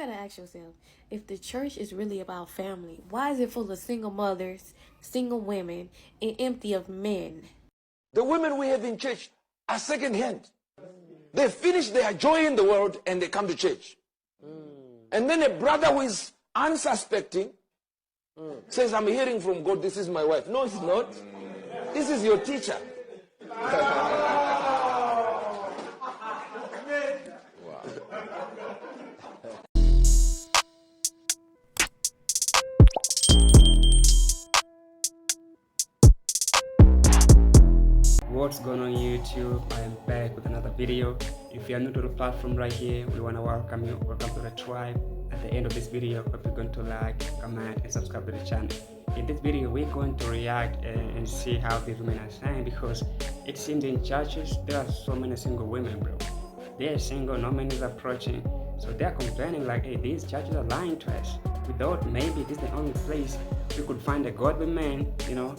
gotta ask yourself, if the church is really about family, why is it full of single mothers, single women, and empty of men? The women we have in church are second hand. They finish their joy in the world and they come to church. And then a brother who is unsuspecting says, I'm hearing from God, this is my wife. No, it's not. This is your teacher. What's going on YouTube? I am back with another video. If you are new to the platform right here, we want to welcome you. Welcome to the tribe. At the end of this video, hope you're going to like, comment, and subscribe to the channel. In this video, we're going to react and see how these women are saying, because it seems in churches there are so many single women, bro. They are single, no man is approaching, so they're complaining like, hey, these churches are lying to us. We thought maybe this is the only place we could find a godly man, you know.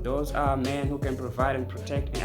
Those are men who can provide and protect and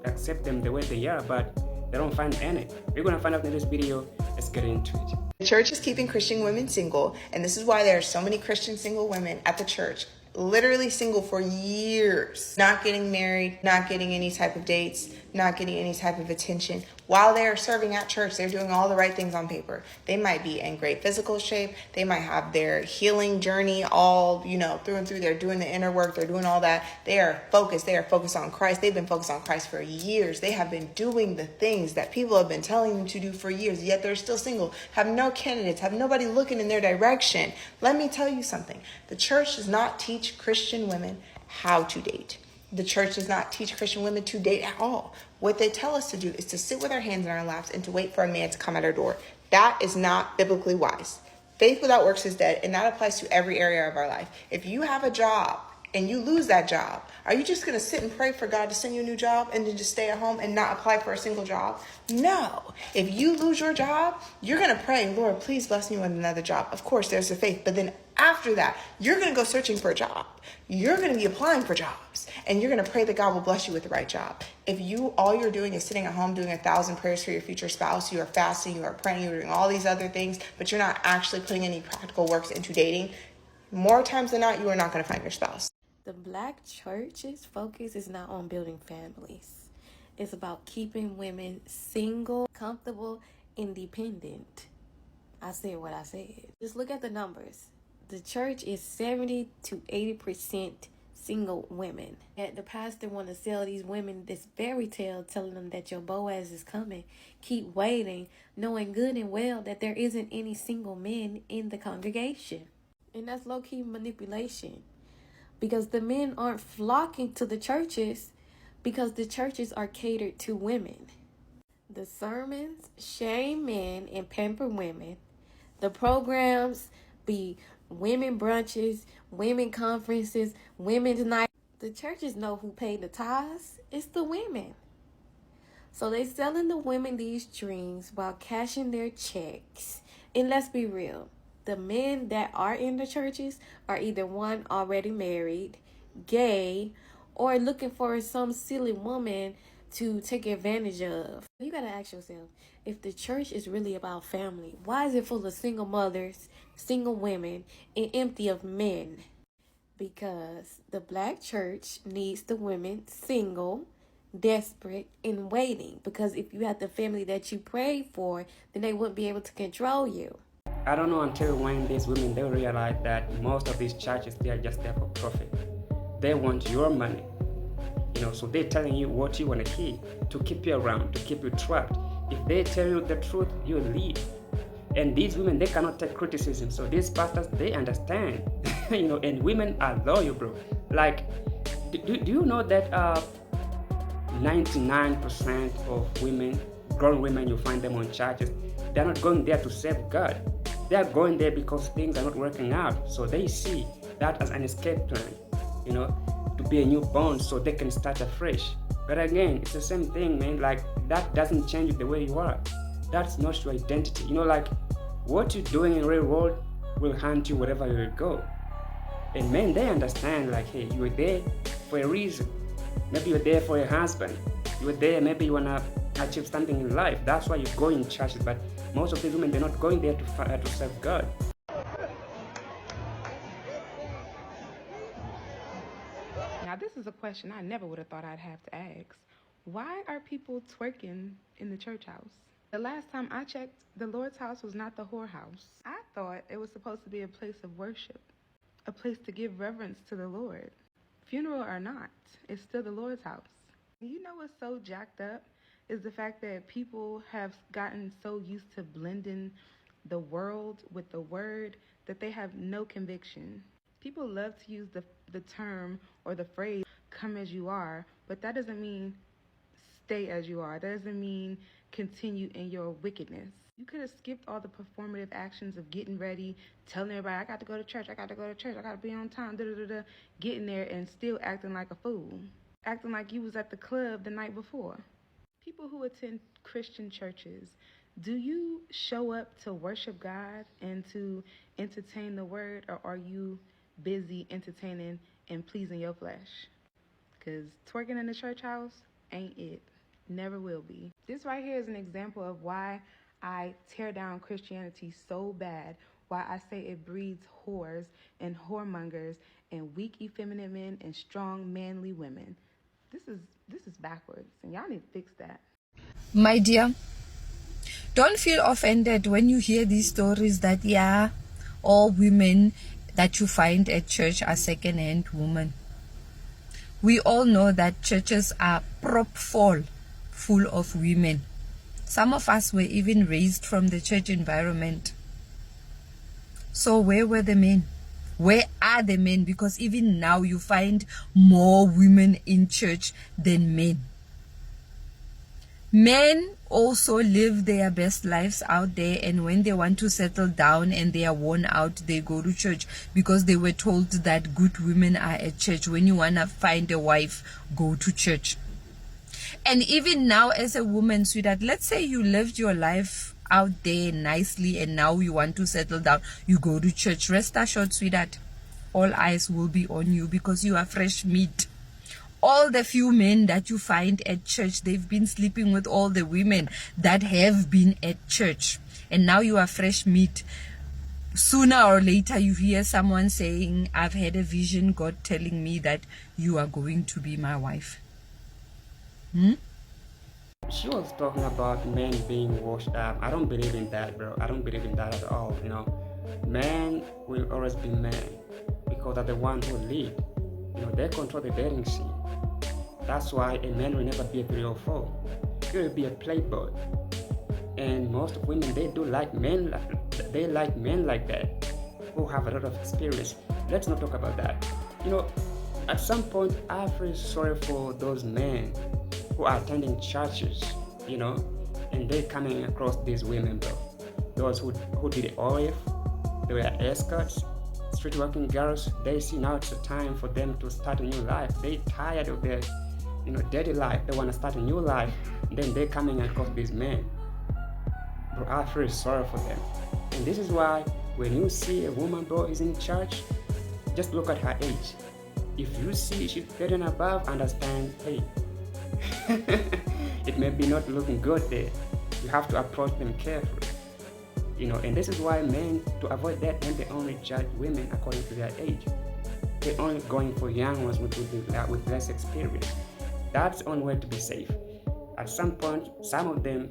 accept them the way they are, but they don't find any. We're going to find out in this video. Let's get into it. The church is keeping Christian women single, and this is why there are so many Christian single women at the church, literally single for years, not getting married, not getting any type of dates, not getting any type of attention. While they are serving at church, they're doing all the right things on paper. They might be in great physical shape. They might have their healing journey all, through and through. They're doing the inner work. They're doing all that. They are focused. They are focused on Christ. They've been focused on Christ for years. They have been doing the things that people have been telling them to do for years, yet they're still single, have no candidates, have nobody looking in their direction. Let me tell you something. The church does not teach Christian women how to date. The church does not teach Christian women to date at all. What they tell us to do is to sit with our hands in our laps and to wait for a man to come at our door. That is not biblically wise. Faith without works is dead, and that applies to every area of our life. If you have a job and you lose that job, are you just going to sit and pray for God to send you a new job and then just stay at home and not apply for a single job? No. If you lose your job, you're going to pray, Lord, please bless me with another job. Of course, there's the faith. But then after that, you're going to go searching for a job. You're going to be applying for jobs, and you're going to pray that God will bless you with the right job. If all you're doing is sitting at home doing 1,000 prayers for your future spouse, you are fasting, you are praying, you're doing all these other things, but you're not actually putting any practical works into dating, more times than not, you are not going to find your spouse. The black church's focus is not on building families. It's about keeping women single, comfortable, independent. I said what I said. Just look at the numbers. The church is 70 to 80% single women. And the pastor want to sell these women this fairy tale, telling them that your Boaz is coming. Keep waiting, knowing good and well that there isn't any single men in the congregation. And that's low-key manipulation. Because the men aren't flocking to the churches because the churches are catered to women. The sermons shame men and pamper women. The programs be women brunches, women conferences, women's night. The churches know who paid the tithes. It's the women. So they selling the women these dreams while cashing their checks. And let's be real. The men that are in the churches are either one, already married, gay, or looking for some silly woman to take advantage of. You gotta ask yourself, if the church is really about family, why is it full of single mothers, single women, and empty of men? Because the black church needs the women single, desperate, and waiting. Because if you had the family that you prayed for, then they wouldn't be able to control you. I don't know until when these women, they realize that most of these churches, they are just there for profit. They want your money, so they're telling you what you want to hear, to keep you around, to keep you trapped. If they tell you the truth, you leave. And these women, they cannot take criticism, so these pastors, they understand, and women are loyal, bro. Like, do you know that 99% of women, grown women, you find them on churches, they're not going there to serve God. They are going there because things are not working out. So they see that as an escape plan, to be a new bond so they can start afresh. But again, it's the same thing, man. Like, that doesn't change the way you are. That's not your identity. Like, what you're doing in real world will haunt you wherever you go. And men, they understand, like, hey, you're there for a reason. Maybe you're there for your husband. You're there, maybe you wanna achieve something in life. That's why you go in churches. But most of these women, they're not going there to serve God. Now, this is a question I never would have thought I'd have to ask. Why are people twerking in the church house? The last time I checked, the Lord's house was not the whorehouse. I thought it was supposed to be a place of worship, a place to give reverence to the Lord. Funeral or not, it's still the Lord's house. You know what's so jacked up is the fact that people have gotten so used to blending the world with the word that they have no conviction. People love to use the term or the phrase, come as you are, but that doesn't mean stay as you are. That doesn't mean continue in your wickedness. You could have skipped all the performative actions of getting ready, telling everybody, I got to go to church, I got to go to church, I got to be on time, getting there and still acting like a fool, acting like you was at the club the night before. People who attend Christian churches, do you show up to worship God and to entertain the word, or are you busy entertaining and pleasing your flesh? Because twerking in the church house ain't it. Never will be. This right here is an example of why I tear down Christianity so bad, why I say it breeds whores and whoremongers and weak, effeminate men and strong, manly women. This is backwards, and y'all need to fix that. My dear, don't feel offended when you hear these stories that, yeah, all women that you find at church are second-hand women. We all know that churches are full of women. Some of us were even raised from the church environment. So where were the men? Where are the men? Because even now you find more women in church than men. Men also live their best lives out there, and when they want to settle down and they are worn out, they go to church because they were told that good women are at church. When you want to find a wife, go to church. And even now as a woman, sweetheart, let's say you lived your life out there nicely and now you want to settle down, you go to church. Rest assured, sweetheart, all eyes will be on you because you are fresh meat. All the few men that you find at church, they've been sleeping with all the women that have been at church. And now you are fresh meat. Sooner or later, you hear someone saying, I've had a vision, God telling me that you are going to be my wife. She was talking about men being washed up. I don't believe in that, bro. I don't believe in that at all. Men will always be men because they're the ones who lead. They control the dating scene. That's why a man will never be a 3 or 4. He will be a playboy. And most women, they like men like that, who have a lot of experience. Let's not talk about that. At some point, I feel sorry for those men who are attending churches, and they're coming across these women, bro. Those who did the OF, they were escorts, street working girls. They see now it's the time for them to start a new life. They tired of their dirty life. They want to start a new life. Then they're coming across these men. Bro, I feel sorry for them. And this is why when you see a woman, bro, is in church, just look at her age. If you see she's 30 and above, understand, hey, it may be not looking good there. You have to approach them carefully. And this is why men, to avoid that, men, they only judge women according to their age. They're only going for young ones with less experience. That's the only way to be safe. At some point, some of them,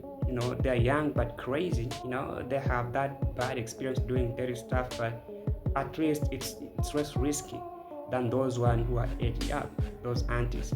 they're young but crazy. They have that bad experience doing dirty stuff, but at least it's less risky than those ones who are 80 up, those aunties.